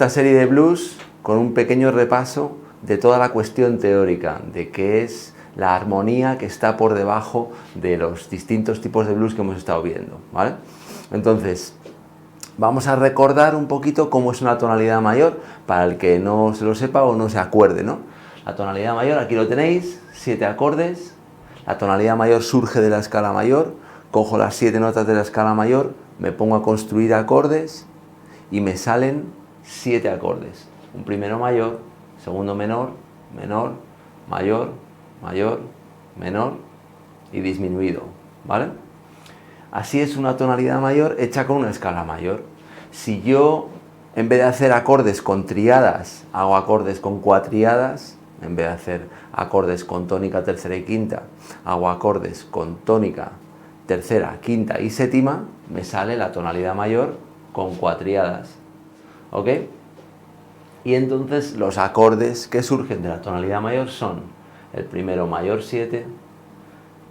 esta serie de blues con un pequeño repaso de toda la cuestión teórica, de qué es la armonía que está por debajo de los distintos tipos de blues que hemos estado viendo, ¿vale? Entonces, vamos a recordar un poquito cómo es una tonalidad mayor, para el que no se lo sepa o no se acuerde, ¿no? La tonalidad mayor, aquí lo tenéis, 7 acordes. La tonalidad mayor surge de la escala mayor, cojo las 7 notas de la escala mayor, me pongo a construir acordes y me salen 7 acordes. Un primero mayor, segundo menor, menor, mayor, mayor, menor y disminuido, ¿vale? Así es una tonalidad mayor hecha con una escala mayor. Si yo, en vez de hacer acordes con triadas, hago acordes con cuatriadas, en vez de hacer acordes con tónica, tercera y quinta, hago acordes con tónica, tercera, quinta y séptima, me sale la tonalidad mayor con cuatriadas, ¿ok? Y entonces los acordes que surgen de la tonalidad mayor son el primero mayor 7,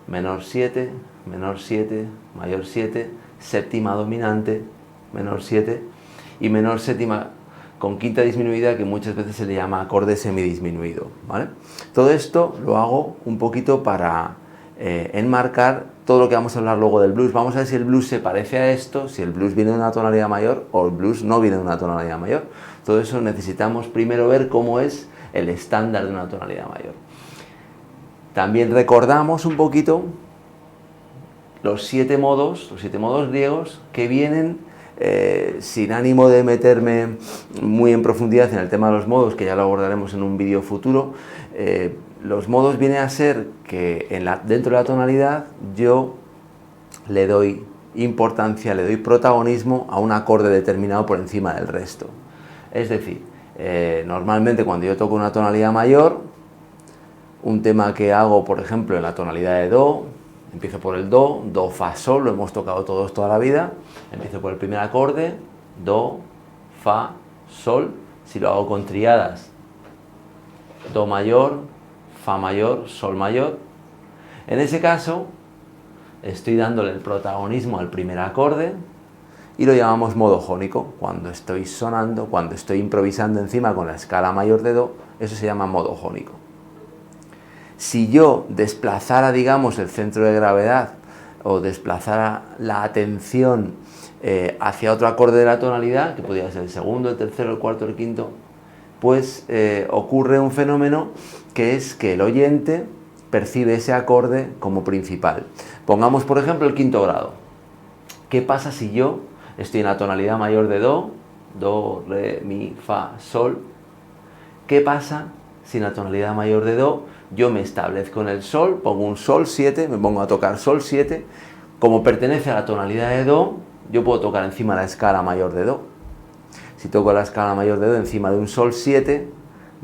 menor 7, menor 7, mayor 7, séptima dominante, menor 7 y menor séptima con quinta disminuida, que muchas veces se le llama acorde semidisminuido, ¿vale? Todo esto lo hago un poquito para enmarcar todo lo que vamos a hablar luego del blues. Vamos a ver si el blues se parece a esto, si el blues viene de una tonalidad mayor o el blues no viene de una tonalidad mayor. Todo eso necesitamos primero ver cómo es el estándar de una tonalidad mayor. También recordamos un poquito los 7 modos griegos que vienen, sin ánimo de meterme muy en profundidad en el tema de los modos, que ya lo abordaremos en un vídeo futuro. Los modos vienen a ser que dentro de la tonalidad yo le doy importancia, le doy protagonismo a un acorde determinado por encima del resto. Es decir, normalmente cuando yo toco una tonalidad mayor, un tema que hago, por ejemplo, en la tonalidad de Do, empiezo por el Do, Do, Fa, Sol, lo hemos tocado todos toda la vida, empiezo por el primer acorde, Do, Fa, Sol. Si lo hago con triadas, Do mayor, Fa mayor, Sol mayor. En ese caso, estoy dándole el protagonismo al primer acorde y lo llamamos modo jónico. Cuando estoy sonando, cuando estoy improvisando encima con la escala mayor de Do, eso se llama modo jónico. Si yo desplazara, digamos, el centro de gravedad o desplazara la atención hacia otro acorde de la tonalidad, que podría ser el segundo, el tercero, el cuarto, el quinto, pues ocurre un fenómeno que es que el oyente percibe ese acorde como principal. Pongamos, por ejemplo, el quinto grado. ¿Qué pasa si yo estoy en la tonalidad mayor de Do, Do, Re, Mi, Fa, Sol? ¿Qué pasa si en la tonalidad mayor de Do yo me establezco en el Sol, pongo un Sol 7, me pongo a tocar Sol 7, como pertenece a la tonalidad de Do, yo puedo tocar encima de la escala mayor de Do. Si toco la escala mayor de Do encima de un Sol 7,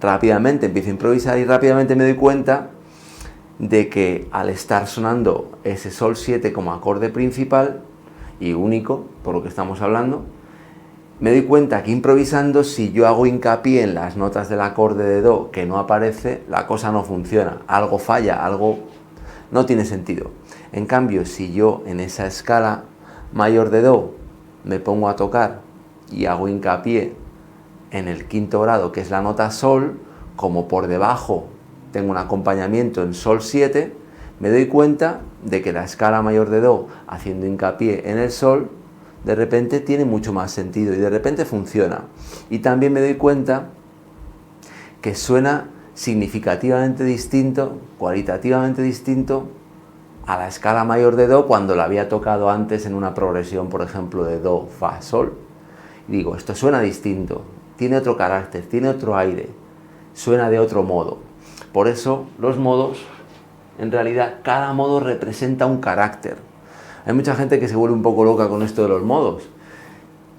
rápidamente empiezo a improvisar y rápidamente me doy cuenta de que al estar sonando ese Sol 7 como acorde principal y único, por lo que estamos hablando, me doy cuenta que improvisando, si yo hago hincapié en las notas del acorde de Do que no aparece, la cosa no funciona, algo falla, algo no tiene sentido. En cambio, si yo en esa escala mayor de Do me pongo a tocar y hago hincapié en el quinto grado, que es la nota Sol, como por debajo tengo un acompañamiento en Sol 7, me doy cuenta de que la escala mayor de Do, haciendo hincapié en el Sol, de repente tiene mucho más sentido y de repente funciona. Y también me doy cuenta que suena significativamente distinto, cualitativamente distinto a la escala mayor de Do cuando la había tocado antes en una progresión, por ejemplo, de Do, Fa, Sol. Y digo, esto suena distinto, tiene otro carácter, tiene otro aire, suena de otro modo. Por eso los modos, en realidad, cada modo representa un carácter. Hay mucha gente que se vuelve un poco loca con esto de los modos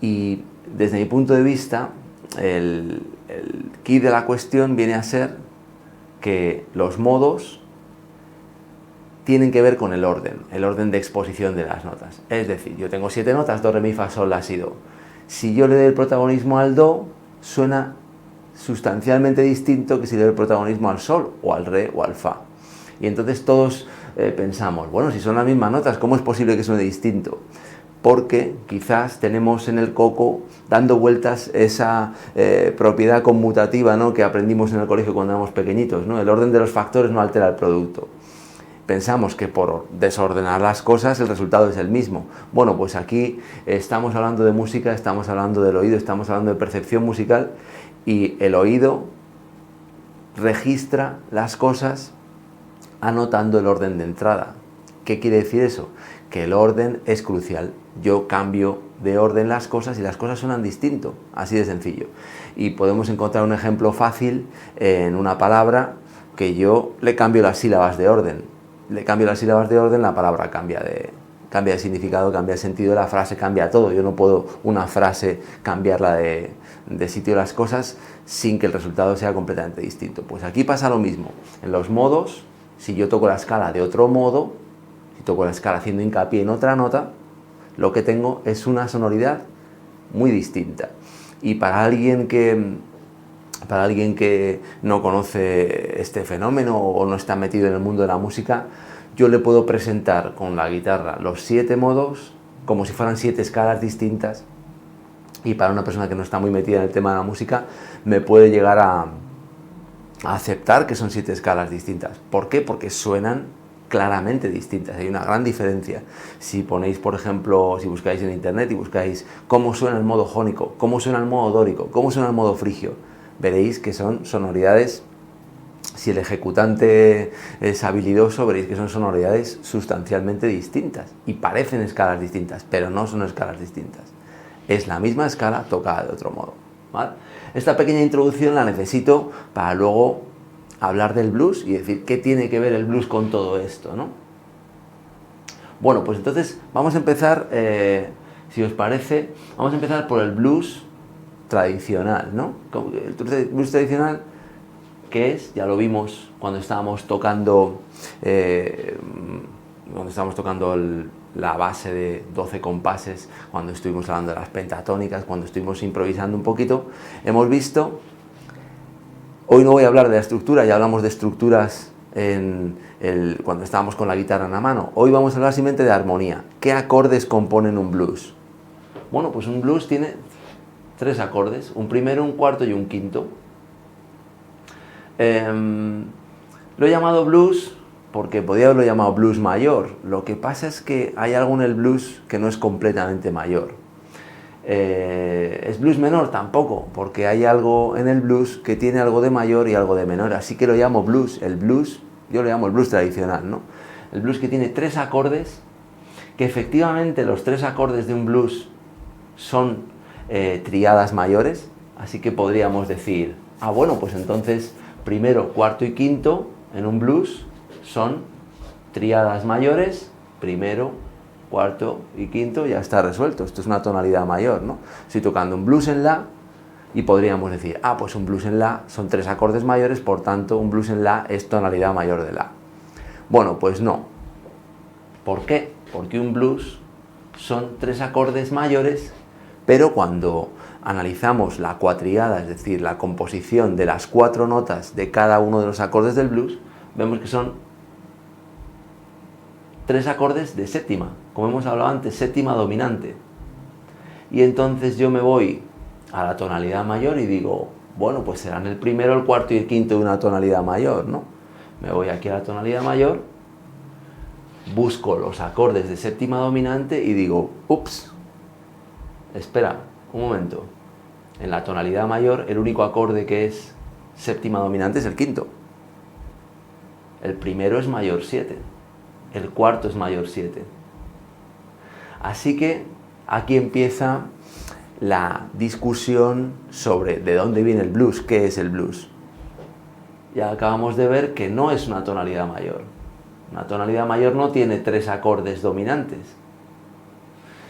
y desde mi punto de vista el key de la cuestión viene a ser que los modos tienen que ver con el orden de exposición de las notas. Es decir, yo tengo 7 notas, Do, Re, Mi, Fa, Sol, La, Si, Do. Si yo le doy el protagonismo al Do, suena sustancialmente distinto que si le doy el protagonismo al Sol o al Re o al Fa. Y entonces todos pensamos, bueno, si son las mismas notas, ¿cómo es posible que suene distinto? porque quizás tenemos en el coco dando vueltas esa propiedad conmutativa, ¿no?, que aprendimos en el colegio cuando éramos pequeñitos, ¿no? El orden de los factores no altera el producto. Pensamos que por desordenar las cosas el resultado es el mismo. Bueno, pues aquí estamos hablando de música, estamos hablando del oído, estamos hablando de percepción musical, y el oído registra las cosas anotando el orden de entrada. ¿Qué quiere decir eso? Que el orden es crucial. Yo cambio de orden las cosas y las cosas suenan distinto, así de sencillo. Y podemos encontrar un ejemplo fácil en una palabra que yo le cambio las sílabas de orden. Le cambio las sílabas de orden, la palabra cambia de significado, cambia de sentido, la frase cambia todo. Yo no puedo una frase cambiarla de sitio de las cosas sin que el resultado sea completamente distinto. Pues aquí pasa lo mismo. En los modos, si yo toco la escala de otro modo, si toco la escala haciendo hincapié en otra nota, lo que tengo es una sonoridad muy distinta. Y para alguien que no conoce este fenómeno o no está metido en el mundo de la música, yo le puedo presentar con la guitarra los 7 modos como si fueran 7 escalas distintas, y para una persona que no está muy metida en el tema de la música me puede llegar a aceptar que son 7 escalas distintas. ¿Por qué? Porque suenan claramente distintas, hay una gran diferencia. Si ponéis, por ejemplo, si buscáis en internet y buscáis cómo suena el modo jónico, cómo suena el modo dórico, cómo suena el modo frigio, veréis que son sonoridades, si el ejecutante es habilidoso, veréis que son sonoridades sustancialmente distintas y parecen escalas distintas, pero no son escalas distintas. Es la misma escala tocada de otro modo, ¿vale? Esta pequeña introducción la necesito para luego hablar del blues y decir qué tiene que ver el blues con todo esto, ¿no? Bueno, pues entonces vamos a empezar, si os parece, vamos a empezar por el blues tradicional, ¿no? El blues tradicional, ¿qué es? Ya lo vimos cuando estábamos tocando, la base de 12 compases, cuando estuvimos hablando de las pentatónicas, cuando estuvimos improvisando un poquito, hemos visto. Hoy no voy a hablar de la estructura, ya hablamos de estructuras cuando estábamos con la guitarra en la mano. Hoy vamos a hablar simplemente de armonía. ¿Qué acordes componen un blues? Bueno, pues un blues tiene 3 acordes, un primero, un cuarto y un quinto. Lo he llamado blues porque podría haberlo llamado blues mayor. Lo que pasa es que hay algo en el blues que no es completamente mayor. ¿Es blues menor? Tampoco, porque hay algo en el blues que tiene algo de mayor y algo de menor, así que lo llamo blues. El blues, yo lo llamo el blues tradicional, ¿no? El blues que tiene 3 acordes, que efectivamente los 3 acordes de un blues son tríadas mayores, así que podríamos decir, bueno, pues entonces primero, cuarto y quinto en un blues son tríadas mayores, primero, cuarto y quinto, ya está resuelto. Esto es una tonalidad mayor, ¿no? Estoy tocando un blues en la y podríamos decir, pues un blues en la son 3 acordes mayores, por tanto un blues en la es tonalidad mayor de la. Bueno, pues no. ¿Por qué? Porque un blues son 3 acordes mayores, pero cuando analizamos la cuatriada, es decir, la composición de las 4 notas de cada uno de los acordes del blues, vemos que son 3 acordes de séptima, como hemos hablado antes, séptima dominante. Y entonces yo me voy a la tonalidad mayor y digo, bueno, pues serán el primero, el cuarto y el quinto de una tonalidad mayor, ¿no? Me voy aquí a la tonalidad mayor, busco los acordes de séptima dominante y digo, ups, espera, un momento. En la tonalidad mayor, el único acorde que es séptima dominante es el quinto. El primero es mayor 7. El cuarto es mayor 7. Así que aquí empieza la discusión sobre de dónde viene el blues, qué es el blues. Ya acabamos de ver que no es una tonalidad mayor. Una tonalidad mayor no tiene 3 acordes dominantes.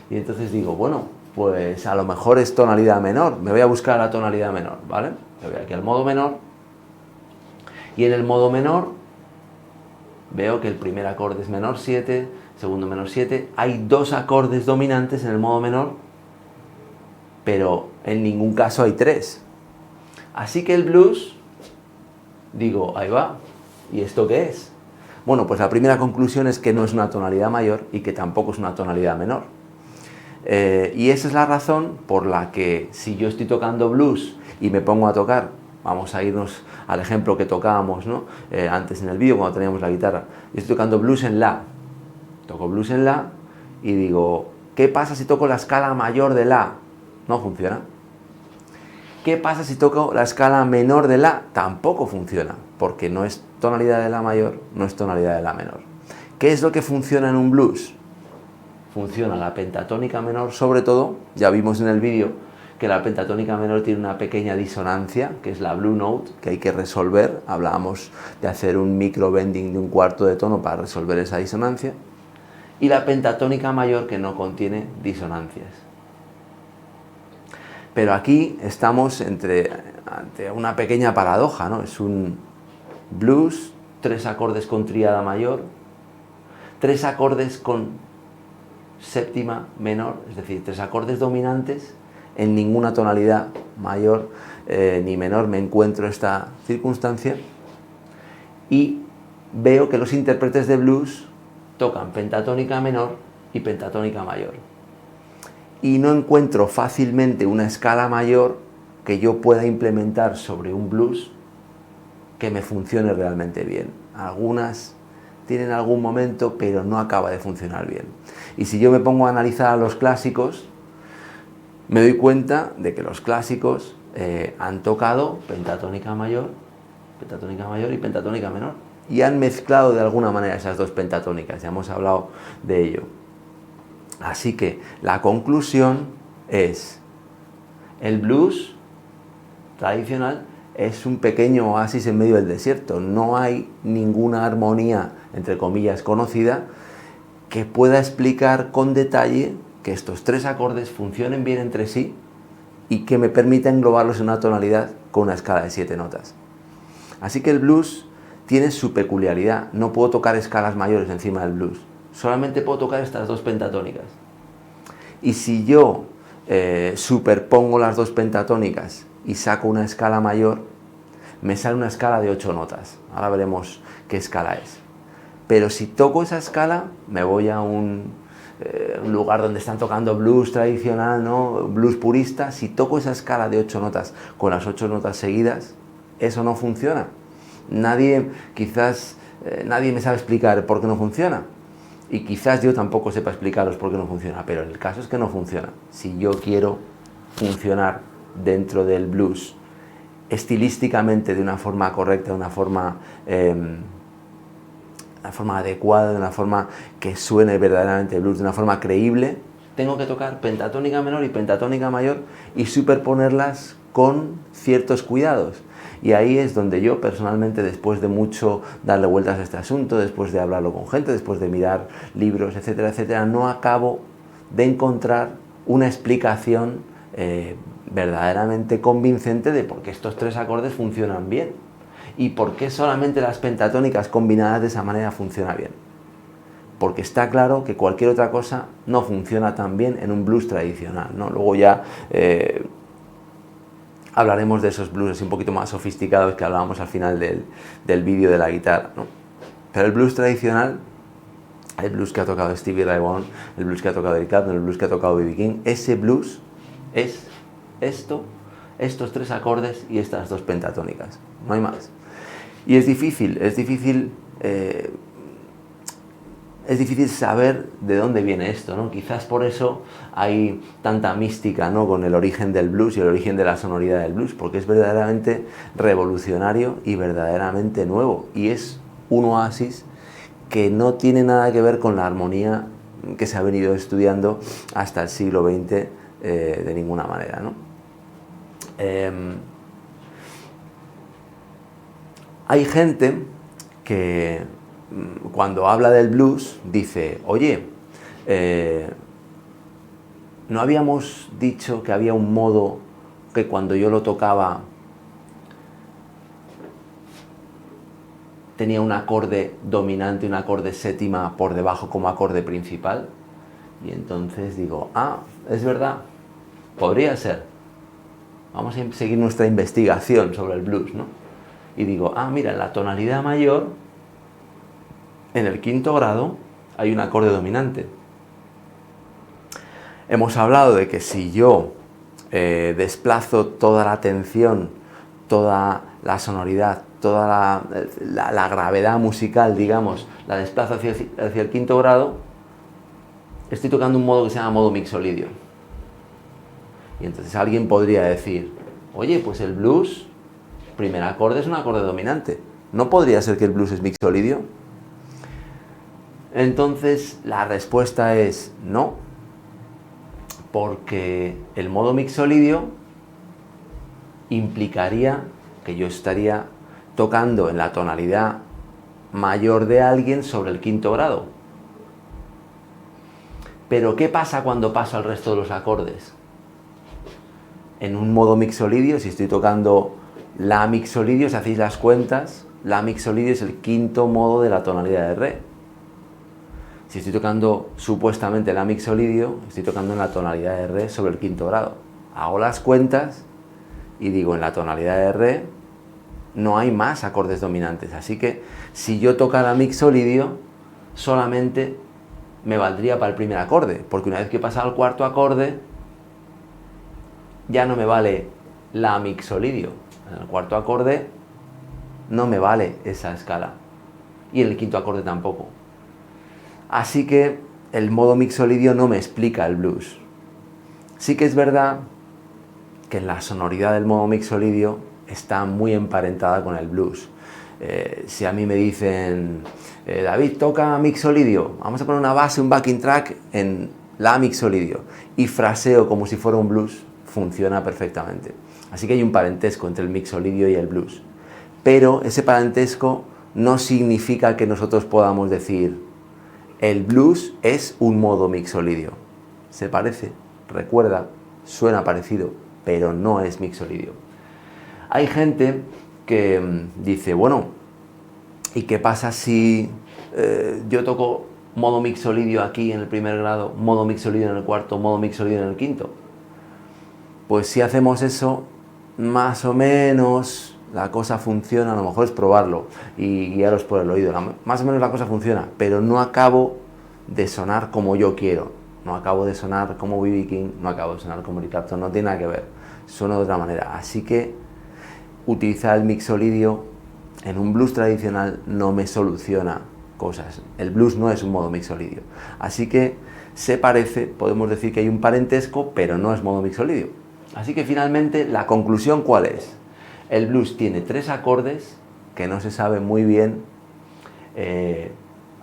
Y entonces digo, bueno, pues a lo mejor es tonalidad menor. Me voy a buscar la tonalidad menor, ¿vale? Me voy aquí al modo menor. Y en el modo menor veo que el primer acorde es menor 7, segundo menor 7. Hay 2 acordes dominantes en el modo menor, pero en ningún caso hay 3. Así que el blues, digo, ahí va. ¿Y esto qué es? Bueno, pues la primera conclusión es que no es una tonalidad mayor y que tampoco es una tonalidad menor. Y esa es la razón por la que si yo estoy tocando blues y me pongo a tocar, vamos a irnos al ejemplo que tocábamos, ¿no? Antes en el vídeo cuando teníamos la guitarra, yo estoy tocando blues en la, toco blues en la y digo, ¿qué pasa si toco la escala mayor de la? No funciona. ¿Qué pasa si toco la escala menor de la? Tampoco funciona, porque no es tonalidad de la mayor, no es tonalidad de la menor. ¿Qué es lo que funciona en un blues? Funciona la pentatónica menor, sobre todo, ya vimos en el vídeo que la pentatónica menor tiene una pequeña disonancia, que es la blue note, que hay que resolver. Hablábamos de hacer un micro bending de un cuarto de tono para resolver esa disonancia. Y la pentatónica mayor, que no contiene disonancias. Pero aquí estamos ante una pequeña paradoja, ¿no? Es un blues, 3 acordes con tríada mayor, 3 acordes con séptima menor, es decir, 3 acordes dominantes, en ninguna tonalidad mayor ni menor me encuentro esta circunstancia, y veo que los intérpretes de blues tocan pentatónica menor y pentatónica mayor. Y no encuentro fácilmente una escala mayor que yo pueda implementar sobre un blues que me funcione realmente bien. Algunas tienen algún momento, pero no acaba de funcionar bien. Y si yo me pongo a analizar a los clásicos, me doy cuenta de que los clásicos han tocado pentatónica mayor y pentatónica menor. Y han mezclado de alguna manera esas dos pentatónicas, ya hemos hablado de ello. Así que la conclusión es, el blues tradicional es un pequeño oasis en medio del desierto. No hay ninguna armonía, entre comillas, conocida que pueda explicar con detalle que estos 3 acordes funcionen bien entre sí y que me permita englobarlos en una tonalidad con una escala de 7 notas. Así que el blues tiene su peculiaridad. No puedo tocar escalas mayores encima del blues. Solamente puedo tocar estas 2 pentatónicas. Y si yo superpongo las 2 pentatónicas y saco una escala mayor, me sale una escala de 8 notas. Ahora veremos qué escala es. Pero si toco esa escala, me voy a un lugar donde están tocando blues tradicional, ¿no? Blues purista. Si toco esa escala de 8 notas con las 8 notas seguidas, eso no funciona. Nadie me sabe explicar por qué no funciona. Y quizás yo tampoco sepa explicaros por qué no funciona, pero el caso es que no funciona. Si yo quiero funcionar dentro del blues estilísticamente de una forma correcta, de una forma adecuada, de una forma que suene verdaderamente blues, de una forma creíble, tengo que tocar pentatónica menor y pentatónica mayor y superponerlas con ciertos cuidados. Y ahí es donde yo personalmente, después de mucho darle vueltas a este asunto, después de hablarlo con gente, después de mirar libros, etcétera, etcétera, no acabo de encontrar una explicación verdaderamente convincente de por qué estos 3 acordes funcionan bien y por qué solamente las pentatónicas combinadas de esa manera funcionan bien. Porque está claro que cualquier otra cosa no funciona tan bien en un blues tradicional, ¿no? Luego ya hablaremos de esos blues un poquito más sofisticados que hablábamos al final del vídeo de la guitarra, ¿no? Pero el blues tradicional, el blues que ha tocado Stevie Ray Vaughan, el blues que ha tocado Eric Clapton, el blues que ha tocado B.B. King, ese blues es estos 3 acordes y estas 2 pentatónicas, no hay más. Y es difícil saber de dónde viene esto, ¿no? Quizás por eso hay tanta mística, ¿no?, con el origen del blues y el origen de la sonoridad del blues, porque es verdaderamente revolucionario y verdaderamente nuevo, y es un oasis que no tiene nada que ver con la armonía que se ha venido estudiando hasta el siglo XX de ninguna manera, ¿no? Hay gente que cuando habla del blues dice, oye, ¿no habíamos dicho que había un modo que cuando yo lo tocaba tenía un acorde dominante, un acorde séptima por debajo como acorde principal? Y entonces digo, es verdad, podría ser. Vamos a seguir nuestra investigación sobre el blues, ¿no? Y digo, mira, en la tonalidad mayor, en el 5º grado, hay un acorde dominante. Hemos hablado de que si yo desplazo toda la atención, toda la sonoridad, toda la gravedad musical, digamos, la desplazo hacia el quinto grado, estoy tocando un modo que se llama modo mixolidio. Y entonces alguien podría decir, oye, pues el blues, primer acorde es un acorde dominante. ¿No podría ser que el blues es mixolidio? Entonces la respuesta es no, porque el modo mixolidio implicaría que yo estaría tocando en la tonalidad mayor de alguien sobre el quinto grado. Pero ¿qué pasa cuando paso al resto de los acordes? En un modo mixolidio, si estoy tocando la mixolidio, si hacéis las cuentas, la mixolidio es el quinto modo de la tonalidad de re. Si estoy tocando supuestamente la mixolidio, estoy tocando en la tonalidad de re sobre el quinto grado. Hago las cuentas y digo, en la tonalidad de re no hay más acordes dominantes. Así que si yo tocara mixolidio, solamente me valdría para el primer acorde, porque una vez que he pasado al cuarto acorde, ya no me vale la mixolidio. En el cuarto acorde no me vale esa escala. Y en el quinto acorde tampoco. Así que el modo mixolidio no me explica el blues. Sí que es verdad que la sonoridad del modo mixolidio está muy emparentada con el blues. Si a mí me dicen, David, toca mixolidio, vamos a poner una base, un backing track en la mixolidio, y fraseo como si fuera un blues, funciona perfectamente. Así que hay un parentesco entre el mixolidio y el blues. Pero ese parentesco no significa que nosotros podamos decir, el blues es un modo mixolidio. Se parece, recuerda, suena parecido, pero no es mixolidio. Hay gente que dice, bueno, ¿y qué pasa si yo toco modo mixolidio aquí en el primer grado, modo mixolidio en el cuarto, modo mixolidio en el quinto? Pues si hacemos eso, más o menos la cosa funciona, a lo mejor es probarlo y guiaros por el oído. Más o menos la cosa funciona, pero no acabo de sonar como yo quiero. No acabo de sonar como B.B. King, no acabo de sonar como Eric Clapton, no tiene nada que ver. Sueno de otra manera. Así que utilizar el mixolidio en un blues tradicional no me soluciona cosas. El blues no es un modo mixolidio. Así que se parece, podemos decir que hay un parentesco, pero no es modo mixolidio. Así que finalmente, la conclusión, ¿cuál es? El blues tiene 3 acordes que no se sabe muy bien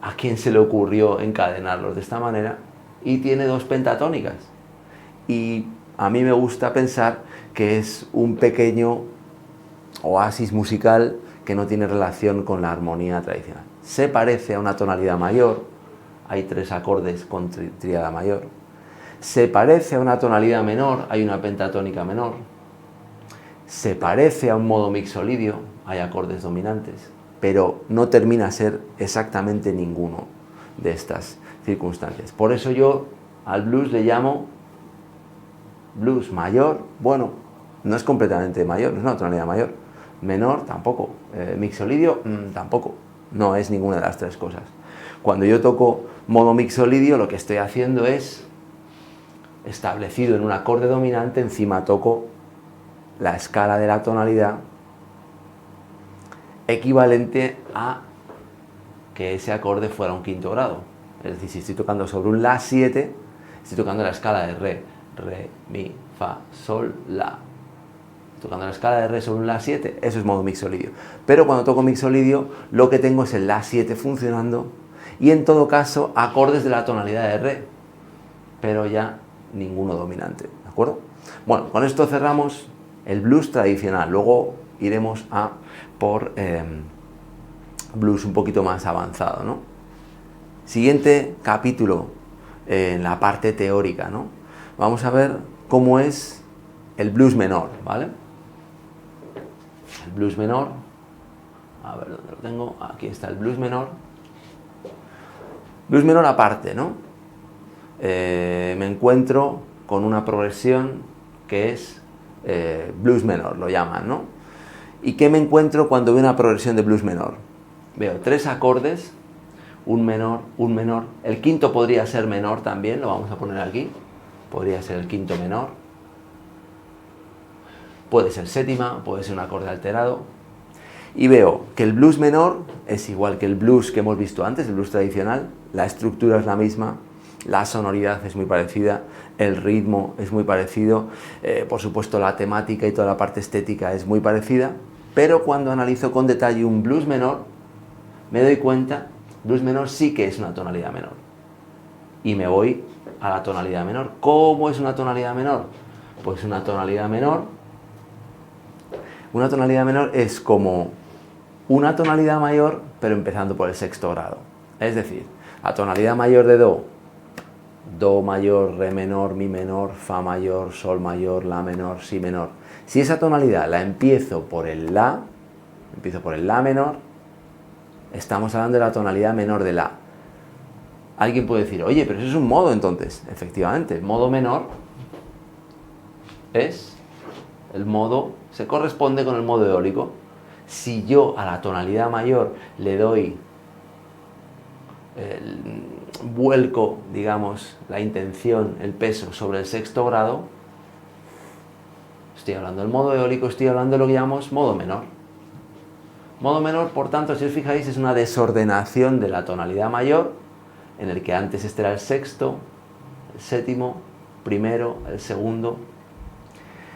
a quién se le ocurrió encadenarlos de esta manera, y tiene 2 pentatónicas. Y a mí me gusta pensar que es un pequeño oasis musical que no tiene relación con la armonía tradicional. Se parece a una tonalidad mayor, hay 3 acordes con tríada mayor. Se parece a una tonalidad menor, hay una pentatónica menor. Se parece a un modo mixolidio, hay acordes dominantes, pero no termina a ser exactamente ninguno de estas circunstancias. Por eso yo al blues le llamo blues mayor. Bueno, no es completamente mayor, no es una tonalidad mayor. Menor tampoco, mixolidio tampoco, no es ninguna de las 3 cosas. Cuando yo toco modo mixolidio, lo que estoy haciendo es, establecido en un acorde dominante, encima toco la escala de la tonalidad equivalente a que ese acorde fuera un quinto grado. Es decir, si estoy tocando sobre un La 7, estoy tocando la escala de Re, Mi, Fa, Sol, La. Tocando la escala de Re sobre un La 7, eso es modo mixolidio. Pero cuando toco mixolidio, lo que tengo es el La 7 funcionando, y en todo caso, acordes de la tonalidad de Re, pero ya ninguno dominante, ¿de acuerdo? Bueno, con esto cerramos el blues tradicional. Luego iremos a por blues un poquito más avanzado, ¿no? Siguiente capítulo, en la parte teórica, ¿no? Vamos a ver cómo es el blues menor, ¿vale? El blues menor, a ver dónde lo tengo, aquí está el blues menor. Blues menor aparte, ¿no? Me encuentro con una progresión que es blues menor, lo llaman, ¿no? ¿Y qué me encuentro cuando veo una progresión de blues menor? Veo 3 acordes, un menor, el quinto podría ser menor también, lo vamos a poner aquí, podría ser el quinto menor, puede ser séptima, puede ser un acorde alterado. Y veo que el blues menor es igual que el blues que hemos visto antes, el blues tradicional, la estructura es la misma, la sonoridad es muy parecida, el ritmo es muy parecido, por supuesto la temática y toda la parte estética es muy parecida, pero cuando analizo con detalle un blues menor, me doy cuenta, blues menor sí que es una tonalidad menor. Y me voy a la tonalidad menor. ¿Cómo es una tonalidad menor? Pues una tonalidad menor es como una tonalidad mayor, pero empezando por el sexto grado. Es decir, la tonalidad mayor de do mayor, re menor, mi menor, fa mayor, sol mayor, la menor, si menor. Si esa tonalidad la empiezo por el la menor, estamos hablando de la tonalidad menor de la. Alguien puede decir, oye, pero eso es un modo entonces. Efectivamente, el modo menor es el modo, se corresponde con el modo eólico. Si yo a la tonalidad mayor le doy el vuelco, digamos, la intención, el peso sobre el sexto grado, estoy hablando del modo eólico, estoy hablando de lo que llamamos modo menor. Modo menor, por tanto, si os fijáis, es una desordenación de la tonalidad mayor, en el que antes este era el sexto, el séptimo, primero, el segundo.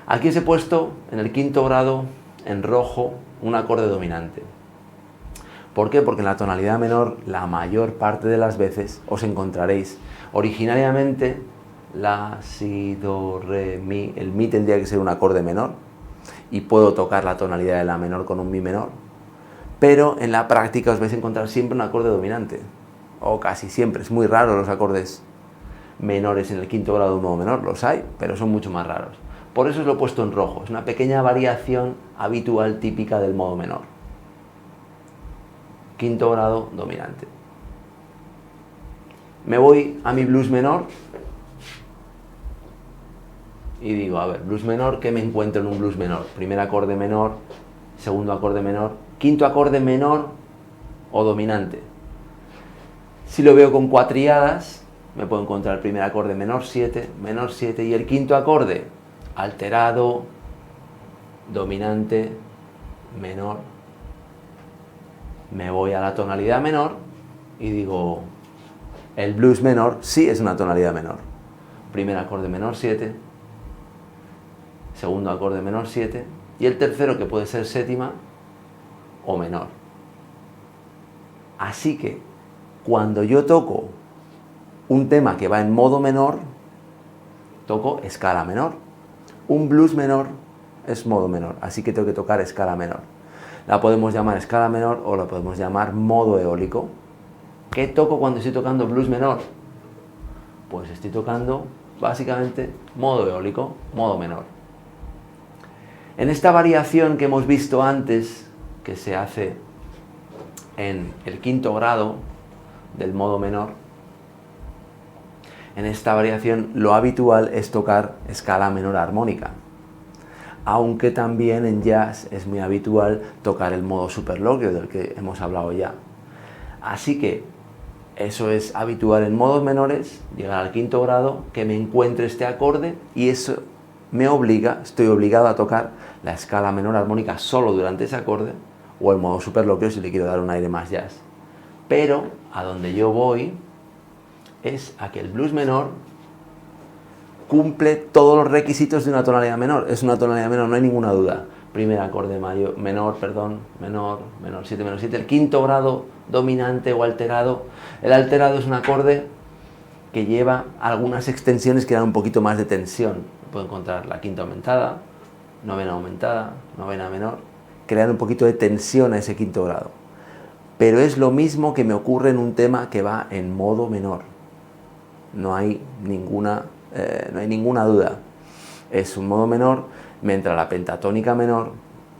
Aquí os he puesto en el quinto grado, en rojo, un acorde dominante. ¿Por qué? Porque en la tonalidad menor, la mayor parte de las veces, os encontraréis originariamente la, si, do, re, mi. El mi tendría que ser un acorde menor y puedo tocar la tonalidad de la menor con un mi menor, pero en la práctica os vais a encontrar siempre un acorde dominante, o casi siempre. Es muy raro los acordes menores en el quinto grado de un modo menor, los hay, pero son mucho más raros. Por eso os lo he puesto en rojo, es una pequeña variación habitual típica del modo menor. Quinto grado dominante. Me voy a mi blues menor y digo, a ver, blues menor, ¿qué me encuentro en un blues menor? Primer acorde menor, segundo acorde menor, quinto acorde menor o dominante. Si lo veo con cuatriadas, me puedo encontrar el primer acorde menor 7 y el quinto acorde alterado, dominante, menor. Me voy a la tonalidad menor y digo, el blues menor sí es una tonalidad menor. Primer acorde menor 7, segundo acorde menor 7 y el tercero, que puede ser séptima o menor. Así que cuando yo toco un tema que va en modo menor, toco escala menor. Un blues menor es modo menor, así que tengo que tocar escala menor. La podemos llamar escala menor o la podemos llamar modo eólico. ¿Qué toco cuando estoy tocando blues menor? Pues estoy tocando básicamente modo eólico, modo menor. En esta variación que hemos visto antes, que se hace en el quinto grado del modo menor, en esta variación lo habitual es tocar escala menor armónica, aunque también en jazz es muy habitual tocar el modo superloquio del que hemos hablado ya. Así que eso es habitual en modos menores, llegar al quinto grado, que me encuentre este acorde y eso me obliga, estoy obligado a tocar la escala menor armónica solo durante ese acorde o el modo superloquio si le quiero dar un aire más jazz. Pero a donde yo voy es a que el blues menor cumple todos los requisitos de una tonalidad menor. Es una tonalidad menor, no hay ninguna duda. Primer acorde menor, 7, menor 7. El quinto grado dominante o alterado. El alterado es un acorde que lleva algunas extensiones que dan un poquito más de tensión. Puedo encontrar la quinta aumentada, novena menor, que le dan un poquito de tensión a ese quinto grado. Pero es lo mismo que me ocurre en un tema que va en modo menor. No hay ninguna duda. Es un modo menor, me entra la pentatónica menor,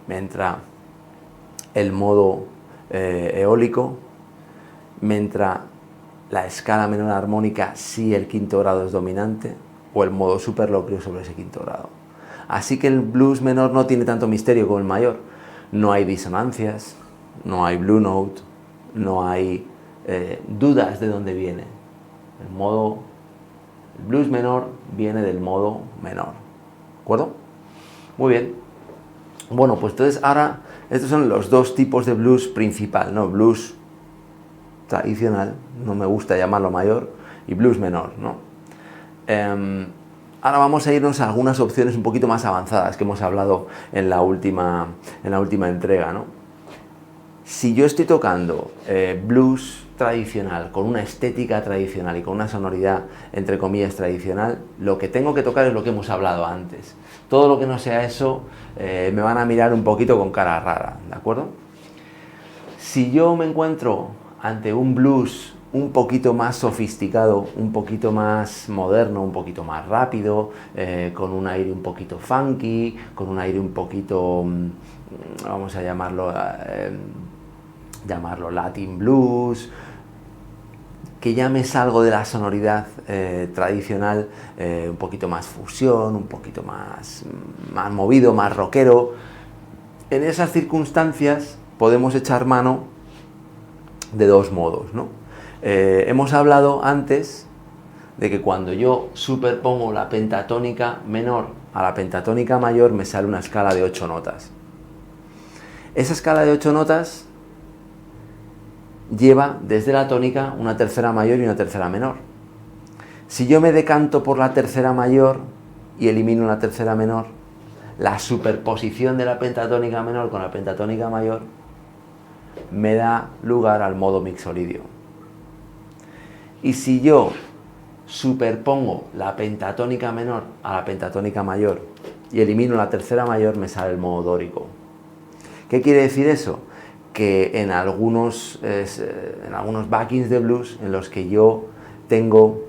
me entra el modo eólico, me entra la escala menor armónica si el quinto grado es dominante, o el modo superloquio sobre ese quinto grado. Así que el blues menor no tiene tanto misterio como el mayor. No hay disonancias, no hay blue note, no hay dudas de dónde viene. El modo El blues menor viene del modo menor, ¿de acuerdo? Muy bien. Bueno, pues entonces ahora estos son los dos tipos de blues principal, ¿no? Blues tradicional, no me gusta llamarlo mayor, y blues menor, ¿no? Ahora vamos a irnos a algunas opciones un poquito más avanzadas que hemos hablado en la última entrega, ¿no? Si yo estoy tocando blues tradicional, con una estética tradicional y con una sonoridad, entre comillas, tradicional, lo que tengo que tocar es lo que hemos hablado antes. Todo lo que no sea eso, me van a mirar un poquito con cara rara, ¿de acuerdo? Si yo me encuentro ante un blues un poquito más sofisticado, un poquito más moderno, un poquito más rápido, con un aire un poquito funky, con un aire un poquito, vamos a llamarlo Latin blues, que ya me salgo de la sonoridad tradicional, un poquito más fusión, un poquito más movido, más rockero. En esas circunstancias podemos echar mano de dos modos, ¿no? Hemos hablado antes de que cuando yo superpongo la pentatónica menor a la pentatónica mayor me sale una escala de 8 notas. Esa escala de 8 notas lleva desde la tónica una tercera mayor y una tercera menor. Si yo me decanto por la tercera mayor y elimino la tercera menor, la superposición de la pentatónica menor con la pentatónica mayor me da lugar al modo mixolidio. Y si yo superpongo la pentatónica menor a la pentatónica mayor y elimino la tercera mayor, me sale el modo dórico. ¿Qué quiere decir eso? Que en algunos backings de blues en los que yo tengo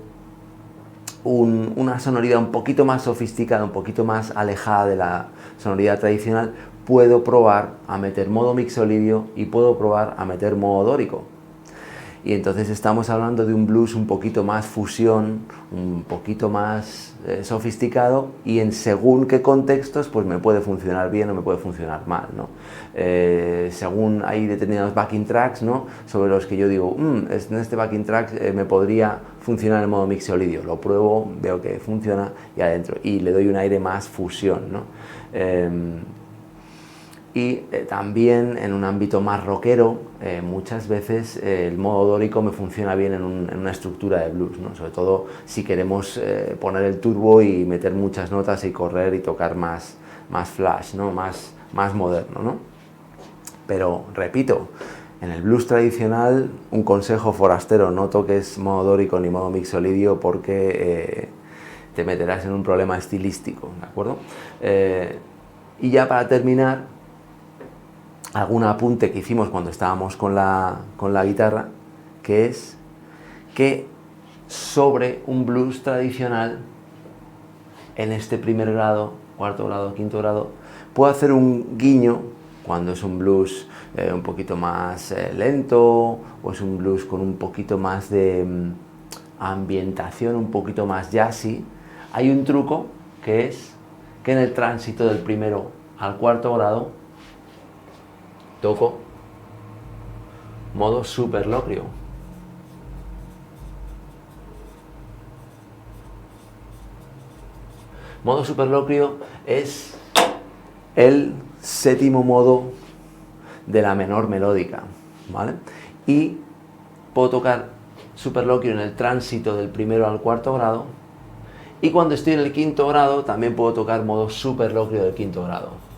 una sonoridad un poquito más sofisticada, un poquito más alejada de la sonoridad tradicional, puedo probar a meter modo mixolidio y puedo probar a meter modo dórico. Y entonces estamos hablando de un blues un poquito más fusión, un poquito más sofisticado, y en según qué contextos pues me puede funcionar bien o me puede funcionar mal, ¿no? Según hay determinados backing tracks, ¿no?, sobre los que yo digo, en este backing track me podría funcionar en modo mixolidio, lo pruebo, veo que funciona y adentro, y le doy un aire más fusión, ¿no? También en un ámbito más rockero, muchas veces el modo dórico me funciona bien en una estructura de blues, ¿no? Sobre todo si queremos poner el turbo y meter muchas notas y correr y tocar más flash, ¿no?, más moderno, ¿no? Pero repito, en el blues tradicional, un consejo forastero: no toques modo dórico ni modo mixolidio porque te meterás en un problema estilístico, ¿de acuerdo? Y ya para terminar, algún apunte que hicimos cuando estábamos con la guitarra, que es que sobre un blues tradicional, en este primer grado, cuarto grado, quinto grado, puedo hacer un guiño cuando es un blues un poquito más lento, o es un blues con un poquito más de ambientación, un poquito más jazzy. Hay un truco que es que en el tránsito del primero al cuarto grado toco modo superlocrio. Modo superlocrio es el séptimo modo de la menor melódica, ¿vale? Y puedo tocar superlocrio en el tránsito del primero al cuarto grado, y cuando estoy en el quinto grado también puedo tocar modo superlocrio del quinto grado.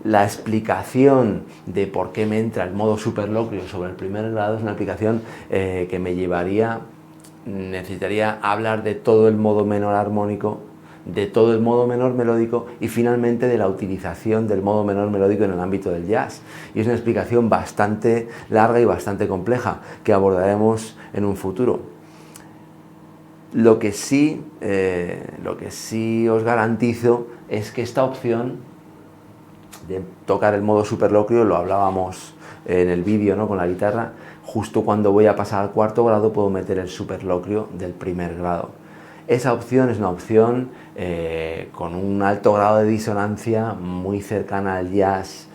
La explicación de por qué me entra el modo superlocrio sobre el primer grado es una explicación que me necesitaría hablar de todo el modo menor armónico, de todo el modo menor melódico y finalmente de la utilización del modo menor melódico en el ámbito del jazz. Y es una explicación bastante larga y bastante compleja que abordaremos en un futuro. Lo que sí os garantizo es que esta opción de tocar el modo superlocrio, lo hablábamos en el vídeo, ¿no?, con la guitarra, justo cuando voy a pasar al cuarto grado puedo meter el superlocrio del primer grado. Esa opción es una opción con un alto grado de disonancia, muy cercana al jazz,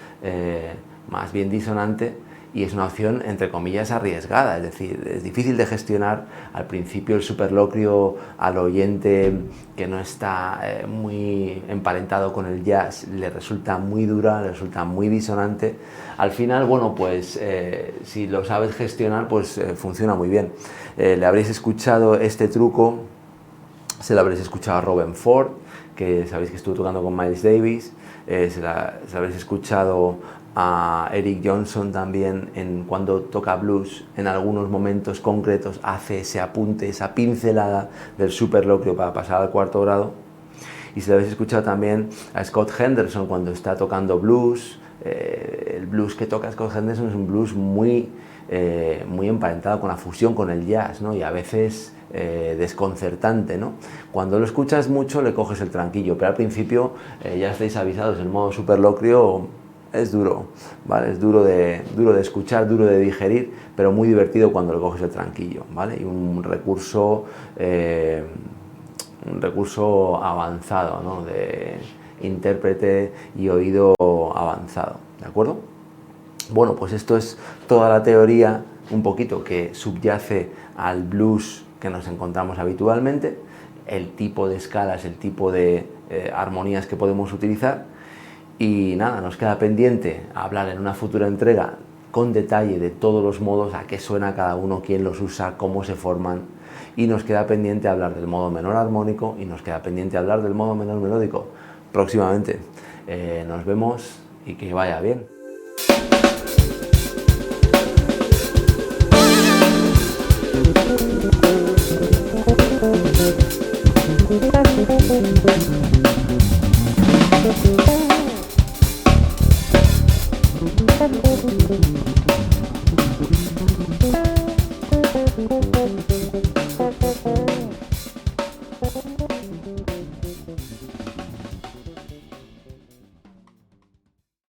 más bien disonante, y es una opción entre comillas arriesgada, es decir, es difícil de gestionar. Al principio el superlocrio al oyente que no está muy emparentado con el jazz le resulta muy dura, le resulta muy disonante. Al final, bueno, pues si lo sabes gestionar, pues funciona muy bien. Le habréis escuchado este truco, se lo habréis escuchado a Robben Ford, que sabéis que estuvo tocando con Miles Davis, se lo habréis escuchado a Eric Johnson también cuando toca blues, en algunos momentos concretos hace ese apunte, esa pincelada del superlocrio para pasar al cuarto grado. Y se lo habéis escuchado también a Scott Henderson cuando está tocando blues. El blues que toca Scott Henderson es un blues muy emparentado con la fusión con el jazz, ¿no? Y a veces desconcertante, ¿no? Cuando lo escuchas mucho le coges el tranquillo, pero al principio ya estáis avisados, el modo superlocrio es duro, ¿vale? Es duro de escuchar, duro de digerir, pero muy divertido cuando le coges el tranquillo, ¿vale? Y un recurso avanzado, ¿no? De intérprete y oído avanzado, ¿de acuerdo? Bueno, pues esto es toda la teoría un poquito que subyace al blues que nos encontramos habitualmente, el tipo de escalas, el tipo de armonías que podemos utilizar. Y nada, nos queda pendiente hablar en una futura entrega con detalle de todos los modos, a qué suena cada uno, quién los usa, cómo se forman. Y nos queda pendiente hablar del modo menor armónico y nos queda pendiente hablar del modo menor melódico próximamente. Nos vemos y que vaya bien.